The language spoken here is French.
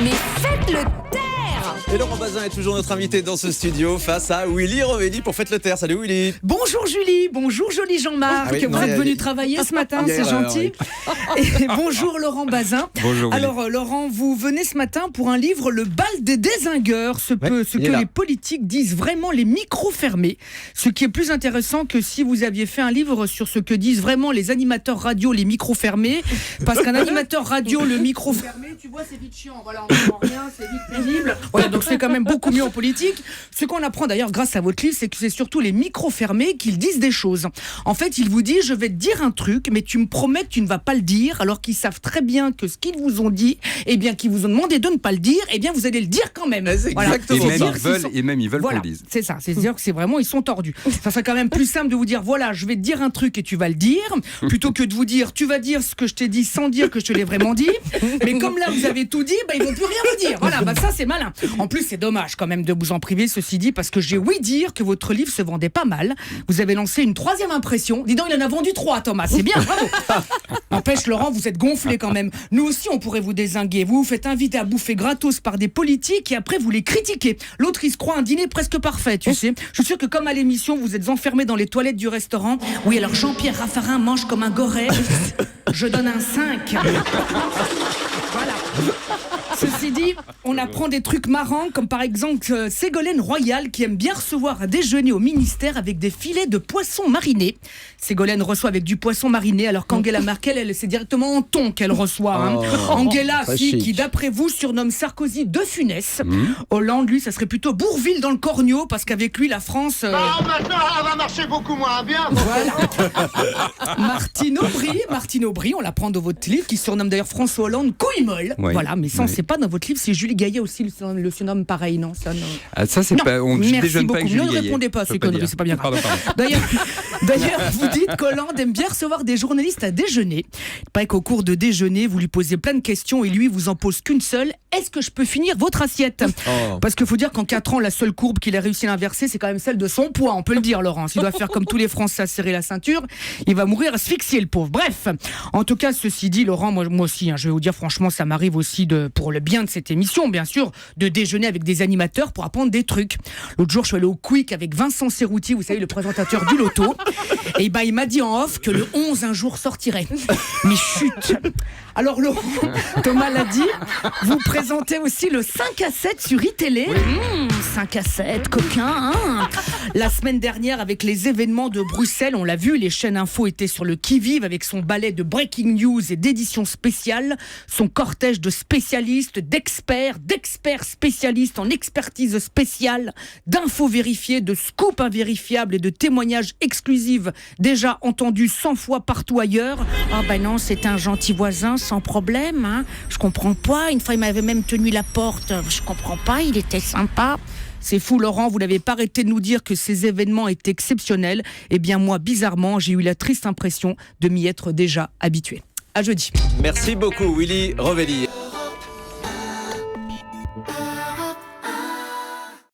Mais faites-le taire! Et Laurent Bazin est toujours notre invité dans ce studio face à Willy Rovelli pour Faites le Taire. Salut Willy. Bonjour Julie, bonjour joli Jean-Marc, Ah oui, vous êtes venu travailler ce matin, c'est gentil. Et bonjour Laurent Bazin. Bonjour Willy. Alors Laurent, vous venez ce matin pour un livre, Le bal des dézingueurs, ce que les politiques disent vraiment les micros fermés. Ce qui est plus intéressant que si vous aviez fait un livre sur ce que disent vraiment les animateurs radio, les micros fermés. Parce qu'un animateur radio, le micro fermé, tu vois, c'est vite chiant. Voilà, on n'entend rien, c'est vite pénible. Voilà, donc c'est quand même beaucoup mieux en politique. Ce qu'on apprend d'ailleurs grâce à votre livre, c'est que c'est surtout les micros fermés qu'ils disent des choses. En fait, il vous dit, je vais te dire un truc, mais tu me promets que tu ne vas pas le dire, alors qu'ils savent très bien que ce qu'ils vous ont dit, eh bien, qu'ils vous ont demandé de ne pas le dire, eh bien, vous allez le dire quand même. C'est exactement ça. Et même ils veulent voilà, qu'on le dise. c'est ça, c'est-à-dire que c'est vraiment, ils sont tordus. Ça serait quand même plus simple de vous dire, voilà, je vais te dire un truc et tu vas le dire, plutôt que de vous dire, tu vas dire ce que je t'ai dit sans dire que je te l'ai vraiment dit. Mais comme là, vous avez tout dit, bah, ils vont plus rien vous dire. Voilà, bah, ça c'est malin. En plus, c'est dommage quand même de vous en priver, ceci dit, parce que j'ai ouï dire que votre livre se vendait pas mal. Vous avez lancé une 3e impression. Dis donc, il en a vendu 3, Thomas. C'est bien, bravo. N'empêche, Laurent, vous êtes gonflé quand même. Nous aussi, on pourrait vous dézinguer. Vous vous faites inviter à bouffer gratos par des politiques et après, vous les critiquez. L'autre, il se croit un dîner presque parfait, tu sais. Je suis sûr que comme à l'émission, vous êtes enfermé dans les toilettes du restaurant. Oui, alors Jean-Pierre Raffarin mange comme un goret. Je donne un 5. Voilà. Ceci dit, on apprend des trucs marrants, comme par exemple Ségolène Royal qui aime bien recevoir à déjeuner au ministère avec des filets de poisson mariné. Ségolène reçoit avec du poisson mariné, alors qu'Angela Merkel, elle, c'est directement en thon qu'elle reçoit. Hein. Angela, qui d'après vous surnomme Sarkozy de Funès. Hollande, lui, ça serait plutôt Bourvil dans le corneau, parce qu'avec lui, la France... maintenant, elle va marcher beaucoup moins bien. Voilà. Martine Aubry, on l'apprend dans votre livre, qui surnomme d'ailleurs François Hollande couille molle. Oui. Voilà, mais ça, on ne sait pas dans votre livre, c'est Julie Gaillet aussi le surnomme pareil, non ça, non. Ah, ça c'est Non, pas. On merci déjeune pas beaucoup. avec Julie Ne Gaillet. répondez pas à ces conneries, c'est pas bien grave. Pardon. D'ailleurs, vous dites qu'Hollande aime bien recevoir des journalistes à déjeuner. Il paraît qu'au cours de déjeuner, vous lui posez plein de questions et lui vous en pose qu'une seule. Est-ce que je peux finir votre assiette ? Parce qu'il faut dire qu'en 4 ans, la seule courbe qu'il a réussi à inverser, c'est quand même celle de son poids, on peut le dire, Laurent. S'il doit faire comme tous les Français à serrer la ceinture, il va mourir asphyxié, le pauvre. Bref, en tout cas, ceci dit, Laurent, moi aussi, je vais vous dire franchement, ça m'arrive aussi, pour le bien de cette émission, bien sûr, de déjeuner avec des animateurs pour apprendre des trucs. L'autre jour, je suis allé au Quick avec Vincent Cerruti, vous savez, le présentateur du loto. Et ben, il m'a dit en off que le 11 un jour sortirait. Mais chut. Alors Laurent, Thomas l'a dit, vous présentez aussi le 5 à 7 sur iTélé. 5 à 7, coquin. Hein. La semaine dernière, avec les événements de Bruxelles, on l'a vu, les chaînes info étaient sur le qui-vive avec son ballet de breaking news et d'éditions spéciales, son cortège de spécialistes, d'experts spécialistes en expertise spéciale, d'infos vérifiées, de scoops invérifiables et de témoignages exclusifs déjà entendus 100 fois partout ailleurs. Ah ben non, c'est un gentil voisin, sans problème, hein. Je comprends pas, une fois il m'avait même tenu la porte, je comprends pas, il était sympa. C'est fou Laurent, vous n'avez pas arrêté de nous dire que ces événements étaient exceptionnels. Eh bien moi, bizarrement, j'ai eu la triste impression de m'y être déjà habitué. À jeudi. Merci beaucoup Willy Rovelli.